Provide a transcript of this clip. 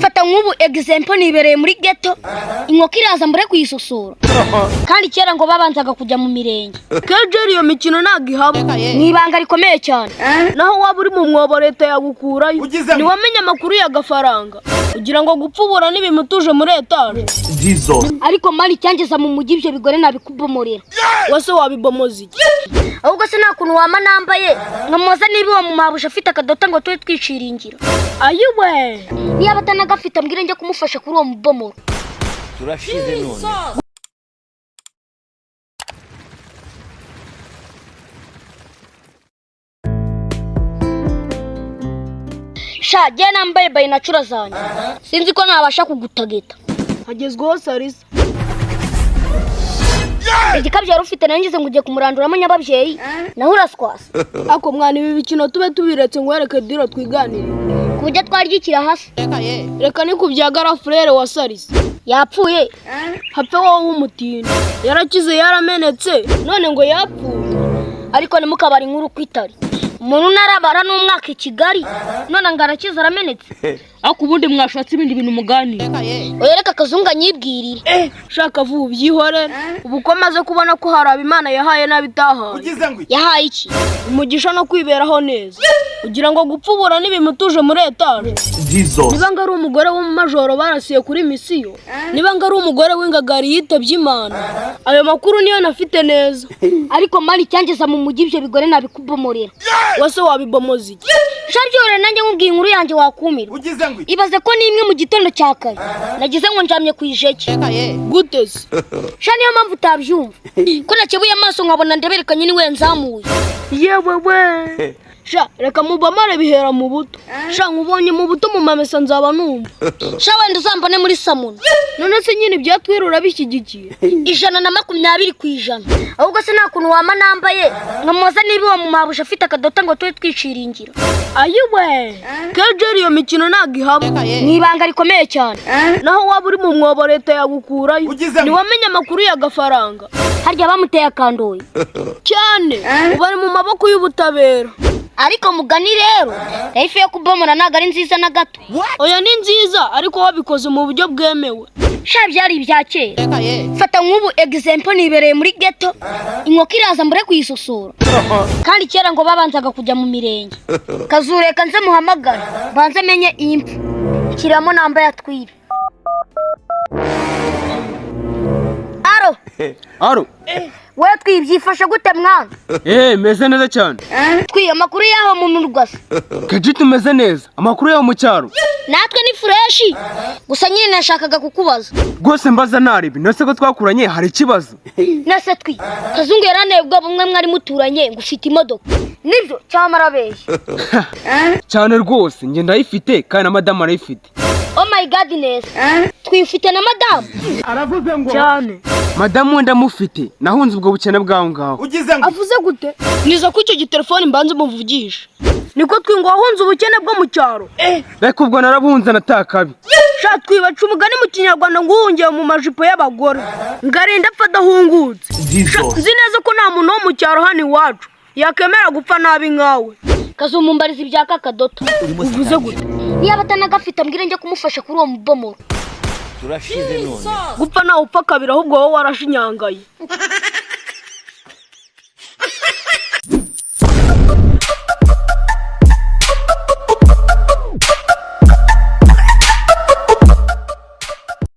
fata nk'ubu example nibereye muri ghetto inkoko iraza mbere kuyisosora kandi kera ngo babanzaga kujya mu mirenge kejeri iyo mikino nagihaba nibanga rikomeye cyane naho waba uri mu mwobo leta yagukurayo ni wamenye amakuru y'agafaranga kugira ngo gupfubura n'ibimutuje muri etaje ariko mari cyangeza mu mujyi ibyo bigore nabikubomorera wase wabibomozi ahubwo se nta kuntu wama nambaye nkamoza niba uwo mu mabusha afite akadota ngo twe twishiringira ayiwe niba atanagafite ambwire njye kumufasha kuri uwo mubomoro turashize none sha jye nambaye bayinacura zanjye sinzi ko nabasha kugutageta hagezweho Sarisa igikabyo ufite nangize ngo ugiye kumuranduramo nyababyeyi naho uraswasa ako mwana ibi bikino tube tubiretse ngo wereke diro twiganire kujya twaryikira hasi reka ni kubyagara frere wa Sarisa yapfuye hapfe wowe w'umutini yarakize yaramenetse none ngo yapfuye ariko ni mukabari nkuru kwitari umuntu narabara n'umwaka i Kigali none ngarakiza aramenetse ako ubundi mwashatse ibindi bintu muganira oyereka akazunga nyibwirire shaka vuba byihorera ubu ko maze kubona ko haraba Imana yahaye nabitahaye yahaye iki umugisha no kwiberaho neza kugira ngo gupfubura n'ibimutuje muri etaje niba ngari umugore wo mu majoro barasiye kuri misiyo niba ngari umugore w'ingagari yitabye Imana ayo makuru niyo nafite neza ariko mari cyangeza mu mujyi ibyo bigore nabikubomorera wase wabibomozi shabyore nanjye nkubwiye inkuru yanjye wakumira ibaze ko nimwe mu gitondo cya kare nagize ngo njamye ku ijeke gute se sha niyo mpamvu utabyumva ko nakebuye amaso nkabona ndaberekanye niwe nzamuye yewe we sha reka mubamare bihera mu buto sha nkubonye mu buto mu mamesa nzaba numva sha wenda uzambone muri samuna none se nyine ibya Twiri urabishyigikiye 120% ahubwo se nta kuntu wama nambaye nkamoza niba uwo mu mabusha afite akadota ngo twe twishiringira ayiwe kejeri iyo mikino nagihaba nibanga rikomeye cyane naho waba uri mu mwobo leta yagukurayo ni wamenye amakuru y'agafaranga harya bamuteye akandoye cyane bari mu maboko y'ubutabera ariko mugani rero life yo kubomora naga ari nziza na gato oya ni nziza ariko wabikoze mu buryo bwemewe sha byari ibya kera fata nk'ubu example nibereye muri ghetto inkoko iraza mbere kuyisosora kandi kera ngo babanzaga kujya mu mirenge kazureka nze muhamagara banze menye impfu kiramo namba ya Twiri aro we twibyifashe gute mwana meze neza cyane twiye amakuru yaho mu murwasa keji tumeze neza amakuru yaho mu cyaro natwe ni fresh gusa nyine nashakaga kukubaza rwose mbaza naribi nose ko twakuranye hari ikibazo nase twi kazungu yaranebwa bumwe mwari muturanye ngo ufite imodoka nibyo cyamara beshye cyane rwose nge ndayifite kandi na madamu arayifite oh my godness twifite na madamu aravuze ngo cyane madamu wenda mufite nahunze ubwo bukene bwaho ngaho avuze gute niza ko icyo gitelefone mbanze muvugisha niko twingo wahunze ubukene bwo mu cyaro reka ubwo narabunze natakabi sha twibaca umugani mu kinyarwanda ngo uhungiye mu majipo y'abagore ngarinda apfa adahungutse nzi neza ko nta muntu wo mu cyaro hano iwacu yakemera gupfa nabi nkawe kazumumbariza ibya kakadota uvuze gute niba atanagafite ambwire njye kumufasha kuri uwo mubomoro turashize none gupfa nawe upfa kabiri ahubwo wowe warashinyangaye